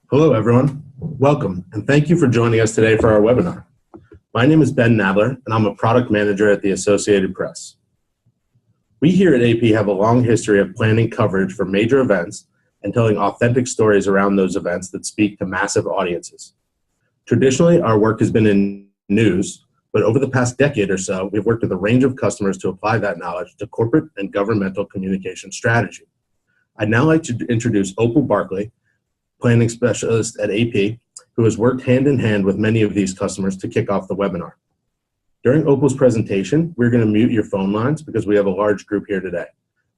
Hello, everyone. Welcome, and thank you for joining us today for our webinar. My name is Ben Nadler, and I'm a product manager at the Associated Press. We here at AP have a long history of planning coverage for major events and telling authentic stories around those events that speak to massive audiences. Traditionally, our work has been in news, but over the past decade or so, we've worked with a range of customers to apply that knowledge to corporate and governmental communication strategy. I'd now like to introduce Opal Barclay, planning specialist at AP, who has worked hand in hand with many of these customers to kick off the webinar. During Opal's presentation, we're going to mute your phone lines because we have a large group here today.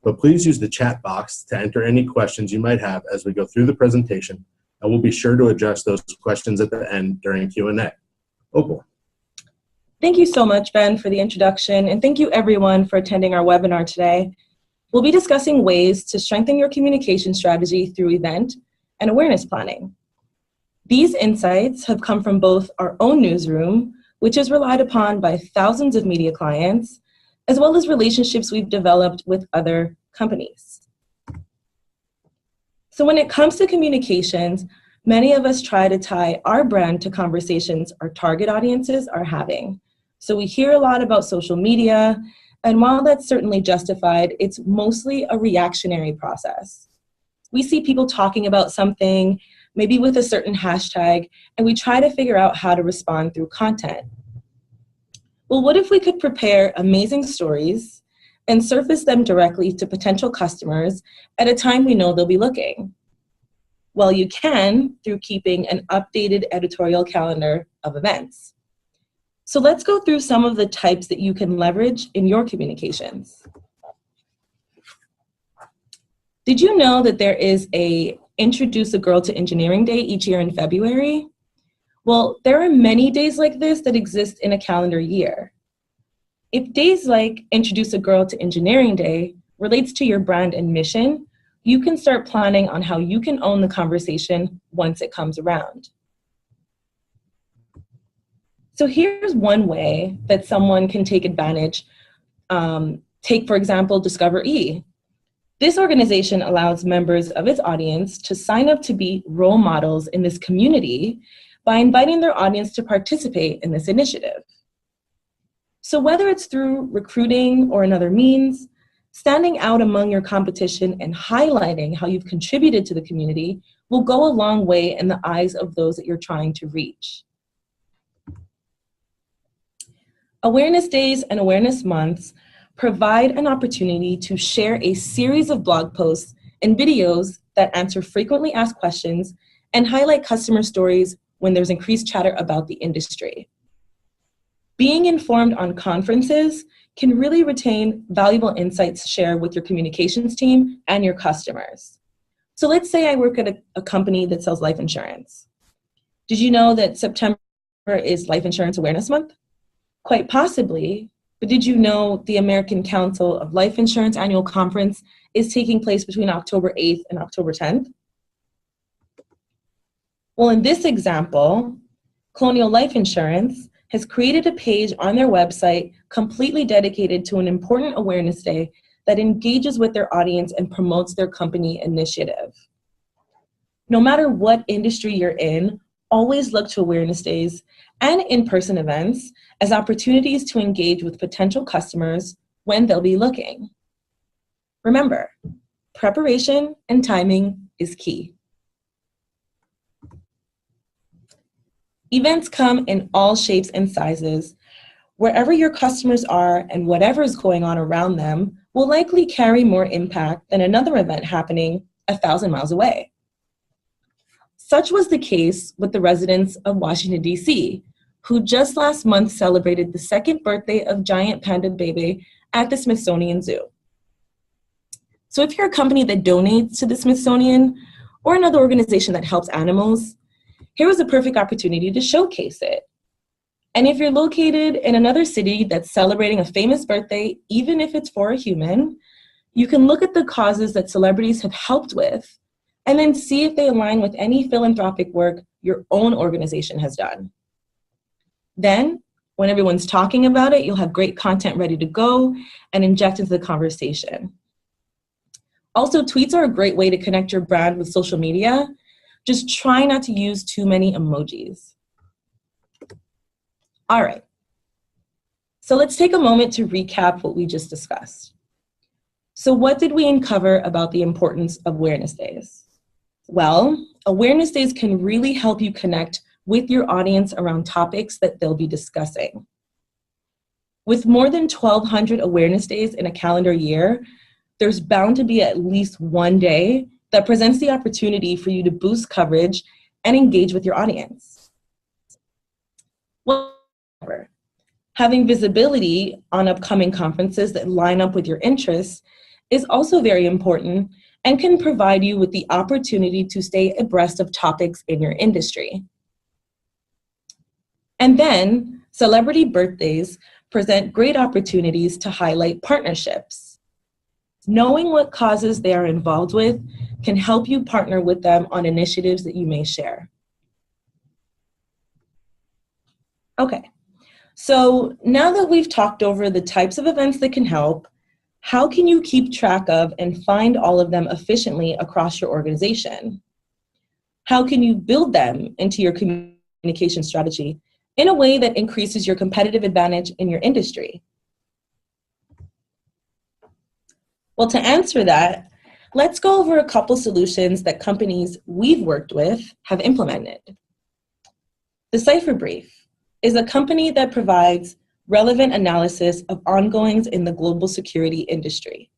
But please use the chat box to enter any questions you might have as we go through the presentation, and we'll be sure to address those questions at the end during Q&A. Opal. Thank you so much, Ben, for the introduction, and thank you everyone for attending our webinar today. We'll be discussing ways to strengthen your communication strategy through event and awareness planning. These insights have come from both our own newsroom, which is relied upon by thousands of media clients, as well as relationships we've developed with other companies. So when it comes to communications, many of us try to tie our brand to conversations our target audiences are having. So we hear a lot about social media, and while that's certainly justified, it's mostly a reactionary process. We see people talking about something, maybe with a certain hashtag, and we try to figure out how to respond through content. Well, what if we could prepare amazing stories and surface them directly to potential customers at a time we know they'll be looking? Well, you can through keeping an updated editorial calendar of events. So let's go through some of the types that you can leverage in your communications. Did you know that there is a Introduce a Girl to Engineering Day each year in February? Well, there are many days like this that exist in a calendar year. If days like Introduce a Girl to Engineering Day relates to your brand and mission, you can start planning on how you can own the conversation once it comes around. So here's one way that someone can take advantage. Take, for example, Discover E. This organization allows members of its audience to sign up to be role models in this community by inviting their audience to participate in this initiative. So whether it's through recruiting or another means, standing out among your competition and highlighting how you've contributed to the community will go a long way in the eyes of those that you're trying to reach. Awareness days and awareness months provide an opportunity to share a series of blog posts and videos that answer frequently asked questions and highlight customer stories when there's increased chatter about the industry. Being informed on conferences can really retain valuable insights to share with your communications team and your customers. So let's say I work at a company that sells life insurance. Did you know that September is Life Insurance Awareness Month? Quite possibly. But did you know the American Council of Life Insurance Annual Conference is taking place between October 8th and October 10th? Well, in this example, Colonial Life Insurance has created a page on their website completely dedicated to an important awareness day that engages with their audience and promotes their company initiative. No matter what industry you're in, always look to awareness days and in-person events as opportunities to engage with potential customers when they'll be looking. Remember, preparation and timing is key. Events come in all shapes and sizes. Wherever your customers are and whatever is going on around them will likely carry more impact than another event happening 1,000 miles away. Such was the case with the residents of Washington, D.C., who just last month celebrated the 2nd birthday of giant panda baby at the Smithsonian Zoo. So if you're a company that donates to the Smithsonian or another organization that helps animals, here was a perfect opportunity to showcase it. And if you're located in another city that's celebrating a famous birthday, even if it's for a human, you can look at the causes that celebrities have helped with and then see if they align with any philanthropic work your own organization has done. Then, when everyone's talking about it, you'll have great content ready to go and inject into the conversation. Also, tweets are a great way to connect your brand with social media. Just try not to use too many emojis. All right. So let's take a moment to recap what we just discussed. So what did we uncover about the importance of awareness days? Well, awareness days can really help you connect with your audience around topics that they'll be discussing. With more than 1,200 awareness days in a calendar year, there's bound to be at least one day that presents the opportunity for you to boost coverage and engage with your audience. However, having visibility on upcoming conferences that line up with your interests is also very important and can provide you with the opportunity to stay abreast of topics in your industry. And then, celebrity birthdays present great opportunities to highlight partnerships. Knowing what causes they are involved with can help you partner with them on initiatives that you may share. Okay, so now that we've talked over the types of events that can help, how can you keep track of and find all of them efficiently across your organization? How can you build them into your communication strategy in a way that increases your competitive advantage in your industry? Well, to answer that, let's go over a couple solutions that companies we've worked with have implemented. The Cipher Brief is a company that provides relevant analysis of ongoings in the global security industry.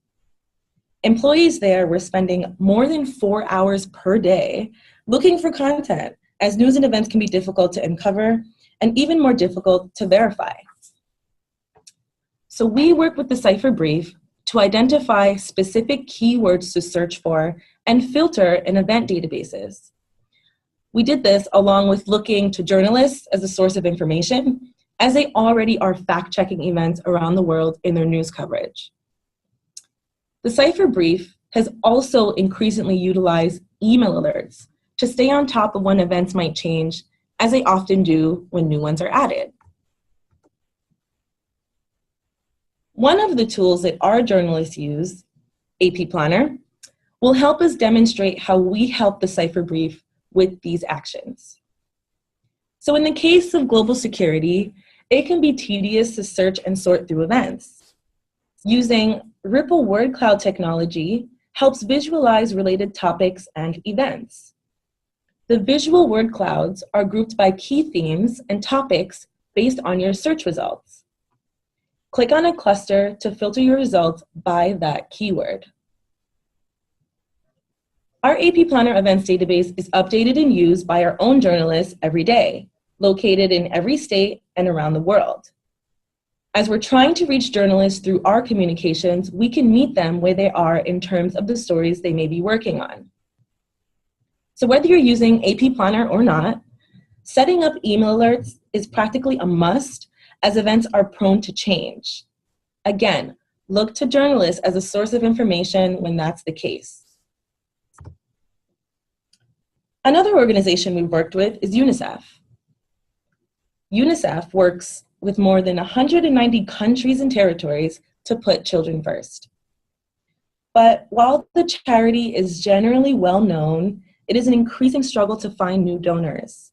Employees there were spending more than 4 hours per day looking for content, as news and events can be difficult to uncover and even more difficult to verify. So we work with the Cipher Brief to identify specific keywords to search for and filter in event databases. We did this along with looking to journalists as a source of information, as they already are fact-checking events around the world in their news coverage. The Cipher Brief has also increasingly utilized email alerts to stay on top of when events might change, as they often do when new ones are added. One of the tools that our journalists use, AP Planner, will help us demonstrate how we help the Cipher Brief with these actions. So in the case of global security, it can be tedious to search and sort through events. Using Ripple word cloud technology helps visualize related topics and events. The visual word clouds are grouped by key themes and topics based on your search results. Click on a cluster to filter your results by that keyword. Our AP Planner events database is updated and used by our own journalists every day, located in every state and around the world. As we're trying to reach journalists through our communications, we can meet them where they are in terms of the stories they may be working on. So whether you're using AP Planner or not, setting up email alerts is practically a must, as events are prone to change. Again, look to journalists as a source of information when that's the case. Another organization we've worked with is UNICEF. UNICEF works with more than 190 countries and territories to put children first. But while the charity is generally well known, it is an increasing struggle to find new donors.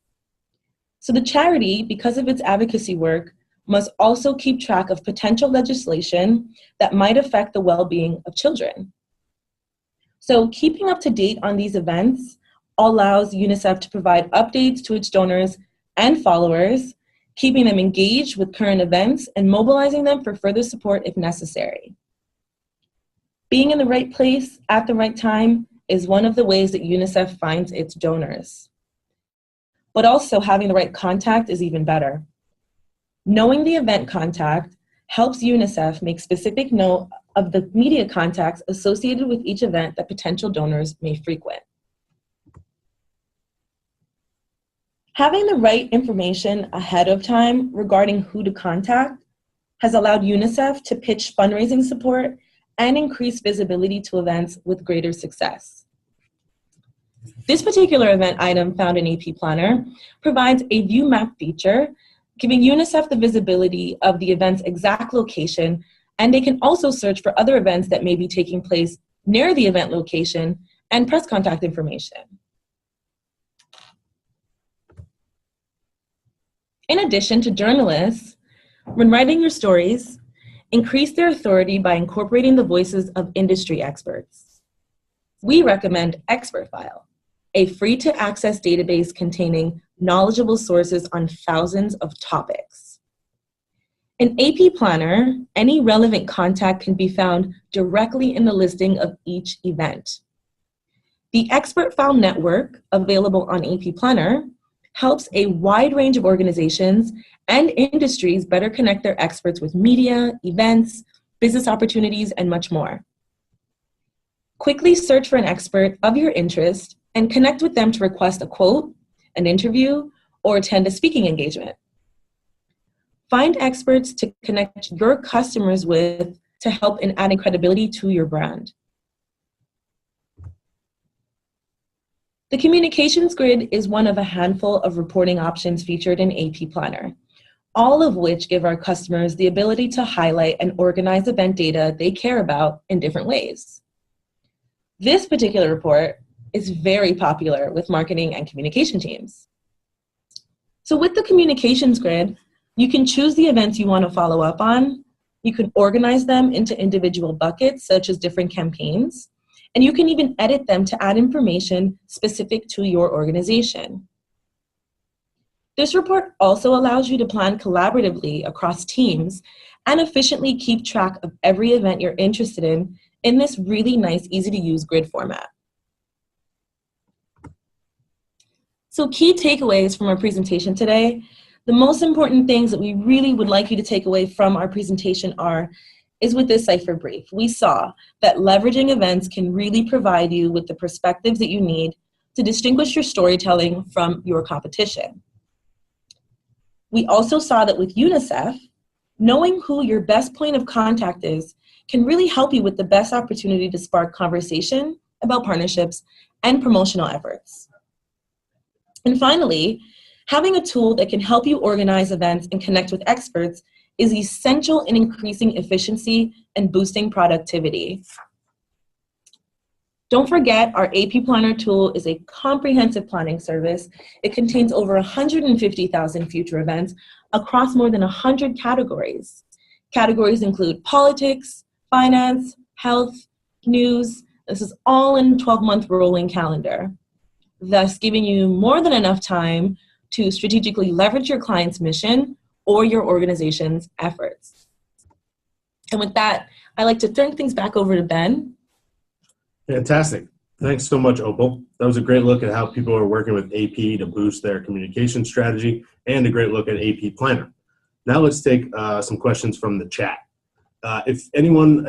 So the charity, because of its advocacy work, must also keep track of potential legislation that might affect the well-being of children. So keeping up to date on these events allows UNICEF to provide updates to its donors and followers, keeping them engaged with current events and mobilizing them for further support if necessary. Being in the right place at the right time is one of the ways that UNICEF finds its donors. But also having the right contact is even better. Knowing the event contact helps UNICEF make specific note of the media contacts associated with each event that potential donors may frequent. Having the right information ahead of time regarding who to contact has allowed UNICEF to pitch fundraising support and increase visibility to events with greater success. This particular event item found in AP Planner provides a view map feature, giving UNICEF the visibility of the event's exact location, and they can also search for other events that may be taking place near the event location and press contact information. In addition to journalists, when writing your stories, increase their authority by incorporating the voices of industry experts. We recommend Expert File, a free-to-access database containing knowledgeable sources on thousands of topics. In AP Planner, any relevant contact can be found directly in the listing of each event. The Expert File Network, available on AP Planner, helps a wide range of organizations and industries better connect their experts with media, events, business opportunities, and much more. Quickly search for an expert of your interest and connect with them to request a quote, an interview, or attend a speaking engagement. Find experts to connect your customers with to help in adding credibility to your brand. The Communications Grid is one of a handful of reporting options featured in AP Planner, all of which give our customers the ability to highlight and organize event data they care about in different ways. This particular report is very popular with marketing and communication teams. So with the Communications Grid, you can choose the events you want to follow up on, you can organize them into individual buckets such as different campaigns, and you can even edit them to add information specific to your organization. This report also allows you to plan collaboratively across teams and efficiently keep track of every event you're interested in this really nice, easy-to-use grid format. So key takeaways from our presentation today. The most important things that we really would like you to take away from our presentation is with this cipher brief. We saw that leveraging events can really provide you with the perspectives that you need to distinguish your storytelling from your competition. We also saw that with UNICEF, knowing who your best point of contact is can really help you with the best opportunity to spark conversation about partnerships and promotional efforts. And finally, having a tool that can help you organize events and connect with experts is essential in increasing efficiency and boosting productivity. Don't forget, our AP Planner tool is a comprehensive planning service. It contains over 150,000 future events across more than 100 categories. Categories include politics, finance, health, news. This is all in a 12-month rolling calendar, thus giving you more than enough time to strategically leverage your client's mission or your organization's efforts. And with that, I'd like to turn things back over to Ben. Fantastic. Thanks so much, Opal. That was a great look at how people are working with AP to boost their communication strategy and a great look at AP Planner. Now let's take some questions from the chat. If anyone,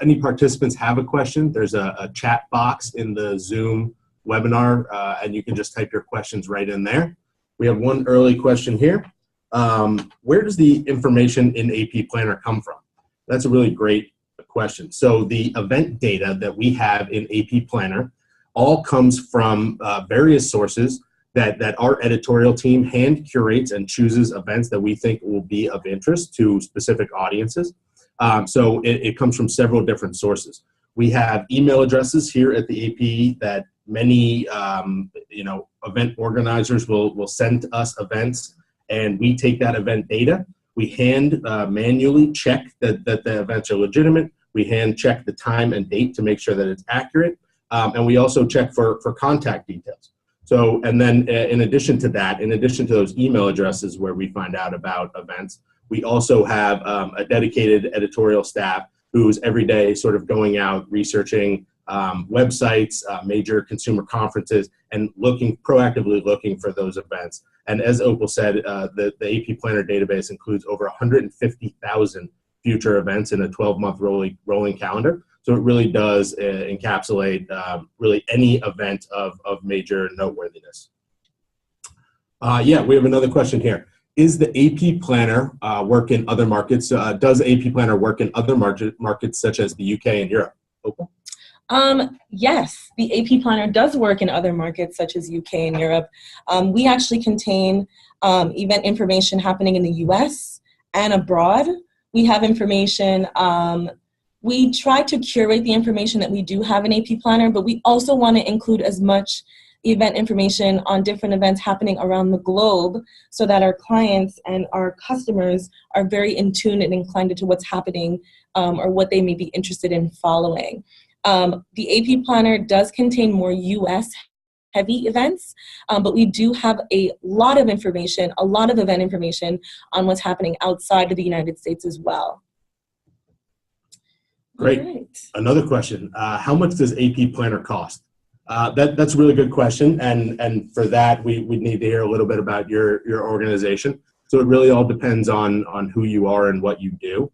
any participants have a question, there's a chat box in the Zoom webinar, and you can just type your questions right in there. We have one early question here. Where does the information in AP Planner come from? That's a really great question. So the event data that we have in AP Planner all comes from various sources that our editorial team hand curates and chooses events that we think will be of interest to specific audiences. So it comes from several different sources. We have email addresses here at the AP that many event organizers will send us events, and we take that event data. We hand manually check that the events are legitimate. We hand check the time and date to make sure that it's accurate. And we also check for contact details. So, and then in addition to that, in addition to those email addresses where we find out about events, we also have a dedicated editorial staff who's every day sort of going out, researching websites, major consumer conferences, and proactively looking for those events. And as Opal said, the AP Planner database includes over 150,000 future events in a 12-month rolling calendar. So it really does encapsulate really any event of major noteworthiness. Yeah, we have another question here. Is the AP Planner work in other markets? Does AP Planner work in other markets such as the UK and Europe? Opal? Yes, the AP Planner does work in other markets such as UK and Europe. We actually contain event information happening in the US and abroad. We have information, we try to curate the information that we do have in AP Planner, but we also want to include as much event information on different events happening around the globe so that our clients and our customers are very in tune and inclined to what's happening or what they may be interested in following. The AP Planner does contain more US heavy events, but we do have a lot of information, a lot of event information on what's happening outside of the United States as well. Great. Right. Another question, how much does AP Planner cost? That's a really good question, and for that, we'd need to hear a little bit about your organization. So it really all depends on who you are and what you do,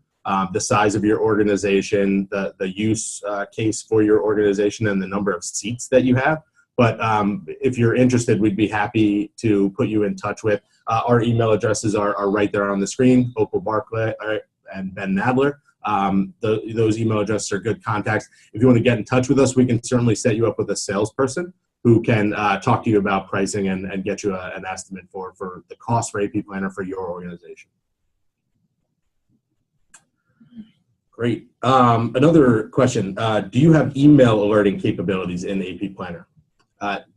the size of your organization, the use case for your organization, and the number of seats that you have. But if you're interested, we'd be happy to put you in touch with. Our email addresses are right there on the screen, Opal Barclay and Ben Nadler. Those email addresses are good contacts. If you want to get in touch with us, we can certainly set you up with a salesperson who can talk to you about pricing and get you an estimate for the cost for AP Planner for your organization. Great. Another question, do you have email alerting capabilities in AP Planner?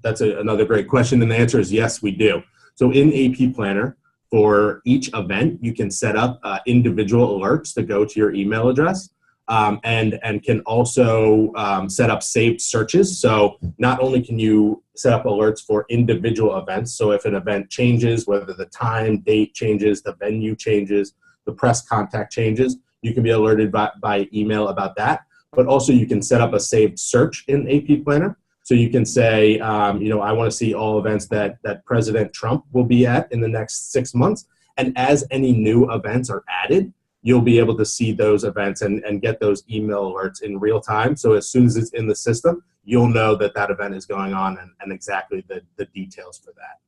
That's another great question, and the answer is yes, we do. So in AP Planner, for each event, you can set up individual alerts to go to your email address, and can also set up saved searches. So not only can you set up alerts for individual events, so if an event changes, whether the time, date changes, the venue changes, the press contact changes, you can be alerted by email about that. But also you can set up a saved search in AP Planner. So you can say, I want to see all events that President Trump will be at in the next 6 months. And as any new events are added, you'll be able to see those events and get those email alerts in real time. So as soon as it's in the system, you'll know that that event is going on and exactly the details for that.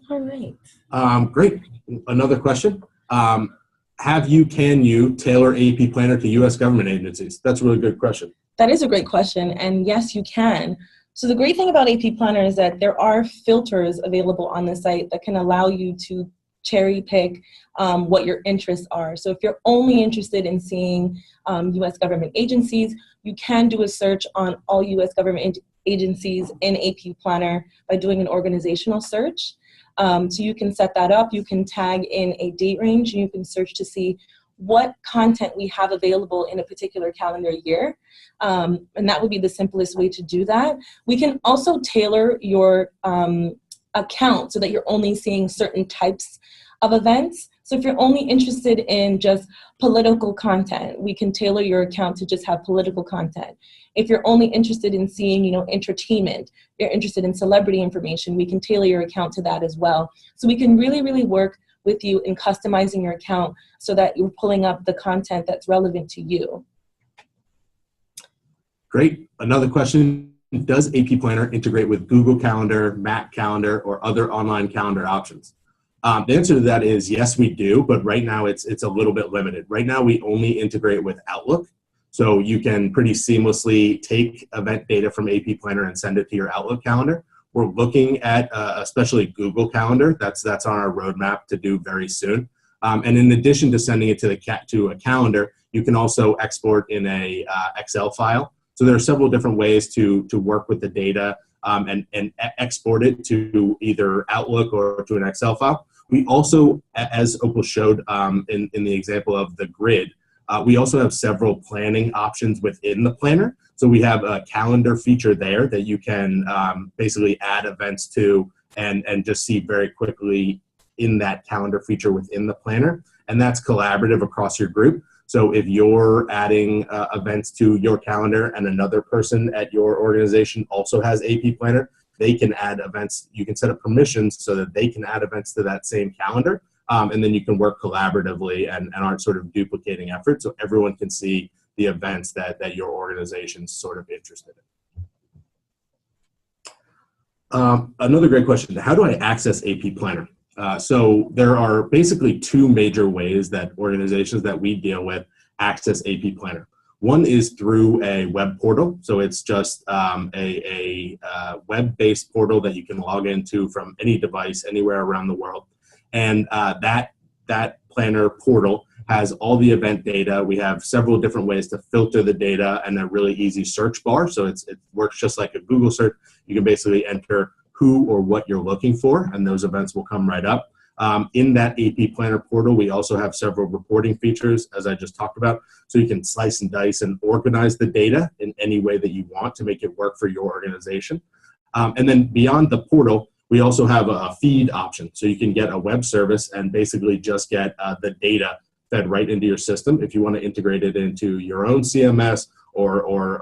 All right. Great. Another question. Can you tailor AP Planner to U.S. government agencies? That's a really good question. That is a great question, and yes, you can. So the great thing about AP Planner is that there are filters available on the site that can allow you to cherry pick what your interests are. So if you're only interested in seeing U.S. government agencies, you can do a search on all U.S. government agencies in AP Planner by doing an organizational search. So you can set that up, you can tag in a date range, and you can search to see what content we have available in a particular calendar year. And that would be the simplest way to do that. We can also tailor your account so that you're only seeing certain types of events. So if you're only interested in just political content, we can tailor your account to just have political content. If you're only interested in seeing, entertainment, you're interested in celebrity information, we can tailor your account to that as well. So we can really, really work with you in customizing your account so that you're pulling up the content that's relevant to you. Great. Another question, does AP Planner integrate with Google Calendar, Mac Calendar, or other online calendar options? The answer to that is yes, we do, but right now it's a little bit limited. Right now we only integrate with Outlook, so you can pretty seamlessly take event data from AP Planner and send it to your Outlook calendar. We're looking at especially Google Calendar. That's on our roadmap to do very soon. And in addition to sending it to a calendar, you can also export in a Excel file. So there are several different ways to work with the data and export it to either Outlook or to an Excel file. We also, as Opal showed in the example of the grid, we also have several planning options within the planner. So we have a calendar feature there that you can basically add events to and just see very quickly in that calendar feature within the planner. And that's collaborative across your group. So if you're adding events to your calendar and another person at your organization also has AP Planner, they can add events. You can set up permissions so that they can add events to that same calendar. And then you can work collaboratively and aren't sort of duplicating efforts, so everyone can see the events that your organization's sort of interested in. Another great question, how do I access AP Planner? So there are basically two major ways that organizations that we deal with access AP Planner. One is through a web portal. So it's just a web-based portal that you can log into from any device anywhere around the world. And that that planner portal has all the event data. We have several different ways to filter the data and a really easy search bar. So it works just like a Google search. You can basically enter who or what you're looking for, and those events will come right up. In that AP Planner portal, we also have several reporting features, as I just talked about, so you can slice and dice and organize the data in any way that you want to make it work for your organization. And then beyond the portal, we also have a feed option, so you can get a web service and basically just get the data fed right into your system. If you want to integrate it into your own CMS or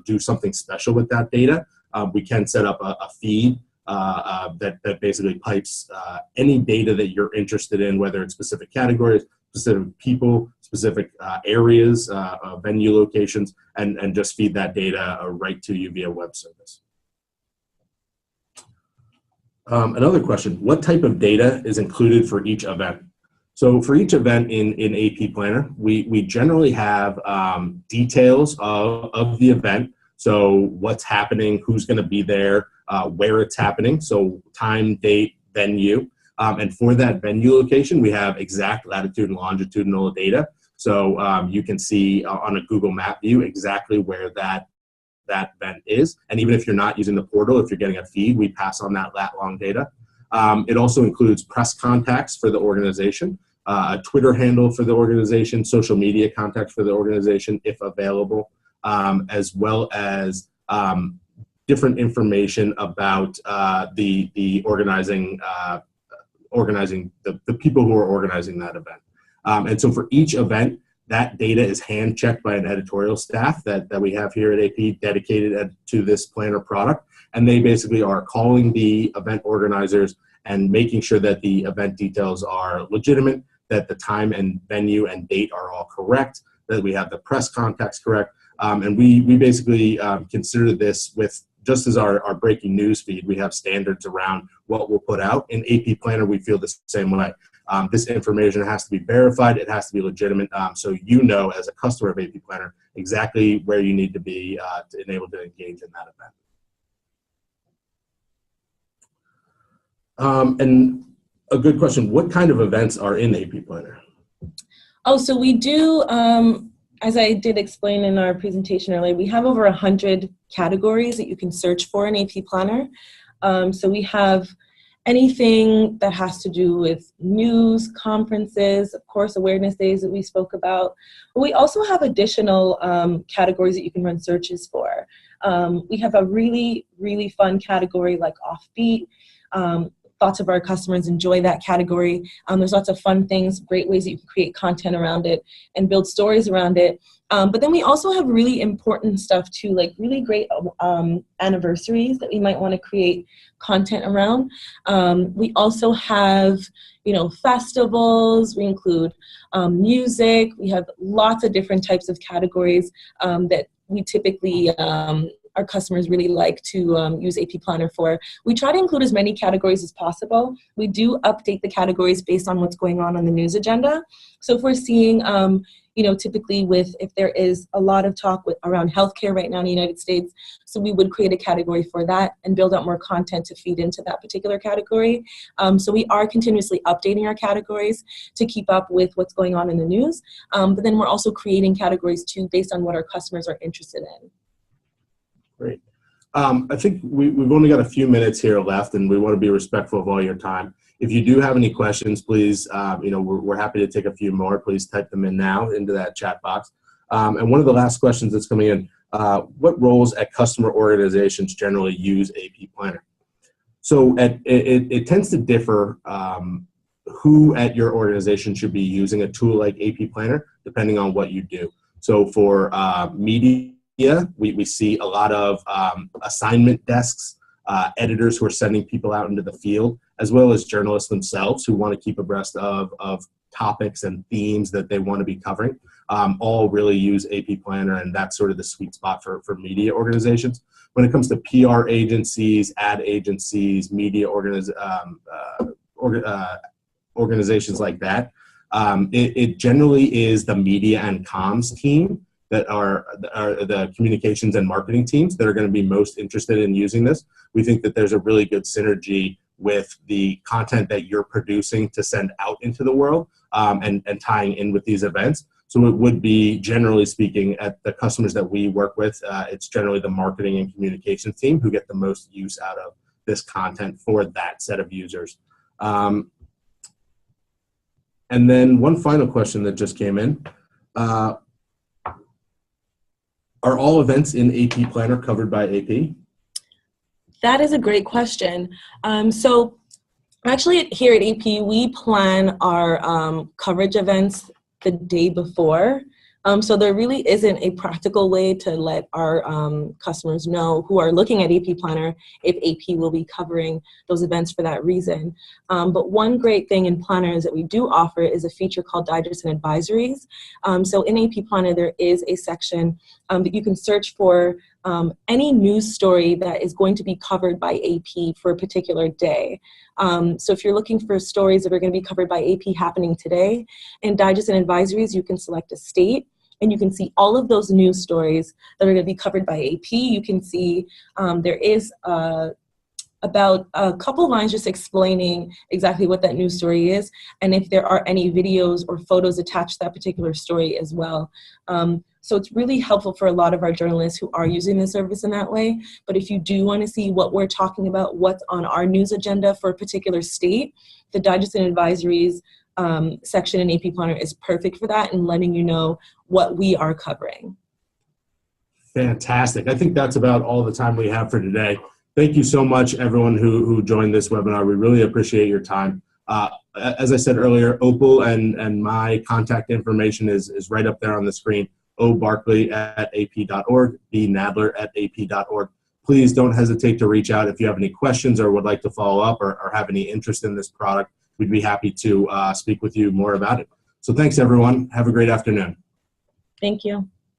do something special with that data, we can set up a feed that basically pipes any data that you're interested in, whether it's specific categories, specific people, specific areas, venue locations, and just feed that data right to you via web service. Another question, what type of data is included for each event? So for each event in AP Planner, we generally have details of the event. So what's happening, who's going to be there, where it's happening, so time, date, venue. And for that venue location, we have exact latitude and longitudinal data. So you can see on a Google map view exactly where that event is. And even if you're not using the portal, if you're getting a feed, we pass on that lat long data. It also includes press contacts for the organization, a Twitter handle for the organization, social media contacts for the organization if available, as well as different information about the organizing the people who are organizing that event. And so for each event, that data is hand checked by an editorial staff that we have here at AP dedicated to this planner product. And they basically are calling the event organizers and making sure that the event details are legitimate, that the time and venue and date are all correct, that we have the press contacts correct. And we basically consider this with, just as our breaking news feed, we have standards around what we'll put out. In AP Planner, we feel the same way. This information has to be verified, it has to be legitimate, so you know as a customer of AP Planner exactly where you need to be to enable to engage in that event. And a good question, what kind of events are in AP Planner? Oh, so we do, as I did explain in our presentation earlier, we have over 100 categories that you can search for in AP Planner. So we have anything that has to do with news, conferences, of course, awareness days that we spoke about. But we also have additional categories that you can run searches for. We have a really, really fun category like offbeat. Lots of our customers enjoy that category. There's lots of fun things, great ways that you can create content around it and build stories around it. But then we also have really important stuff too, like really great anniversaries that we might want to create content around. We also have, festivals. We include music. We have lots of different types of categories that we typically our customers really like to use AP Planner for. We try to include as many categories as possible. We do update the categories based on what's going on the news agenda. So if we're seeing, typically if there is a lot of talk around healthcare right now in the United States, so we would create a category for that and build out more content to feed into that particular category. So we are continuously updating our categories to keep up with what's going on in the news. But then we're also creating categories too based on what our customers are interested in. Great. I think we've only got a few minutes here left, and we want to be respectful of all your time. If you do have any questions, please, we're happy to take a few more. Please type them in now into that chat box. And one of the last questions that's coming in, what roles at customer organizations generally use AP Planner? So it tends to differ who at your organization should be using a tool like AP Planner, depending on what you do. So for media, we see a lot of assignment desks, editors who are sending people out into the field, as well as journalists themselves who want to keep abreast of topics and themes that they want to be covering. All really use AP Planner, and that's sort of the sweet spot for media organizations. When it comes to PR agencies, ad agencies, media organizations like that, it generally is the media and comms team that are the communications and marketing teams that are going to be most interested in using this. We think that there's a really good synergy with the content that you're producing to send out into the world, and tying in with these events. So it would be, generally speaking, at the customers that we work with, it's generally the marketing and communications team who get the most use out of this content for that set of users. And then one final question that just came in. Are all events in AP Planner covered by AP? That is a great question. So actually here at AP, we plan our coverage events the day before. So there really isn't a practical way to let our customers know who are looking at AP Planner if AP will be covering those events for that reason. But one great thing in Planner is that we do offer is a feature called Digest and Advisories. So in AP Planner, there is a section that you can search for any news story that is going to be covered by AP for a particular day. So if you're looking for stories that are going to be covered by AP happening today, in Digest and Advisories, you can select a state, and you can see all of those news stories that are going to be covered by AP. You can see there is about a couple lines just explaining exactly what that news story is, and if there are any videos or photos attached to that particular story as well. So it's really helpful for a lot of our journalists who are using the service in that way. But if you do want to see what we're talking about, what's on our news agenda for a particular state, the Digest and Advisories section in AP Planner is perfect for that and letting you know what we are covering. Fantastic. I think that's about all the time we have for today. Thank you so much, everyone who joined this webinar. We really appreciate your time. As I said earlier, Opal and my contact information is right up there on the screen. obarclay@ap.org, bnadler@ap.org. Please don't hesitate to reach out if you have any questions or would like to follow up or have any interest in this product. We'd be happy to speak with you more about it. So thanks, everyone. Have a great afternoon. Thank you.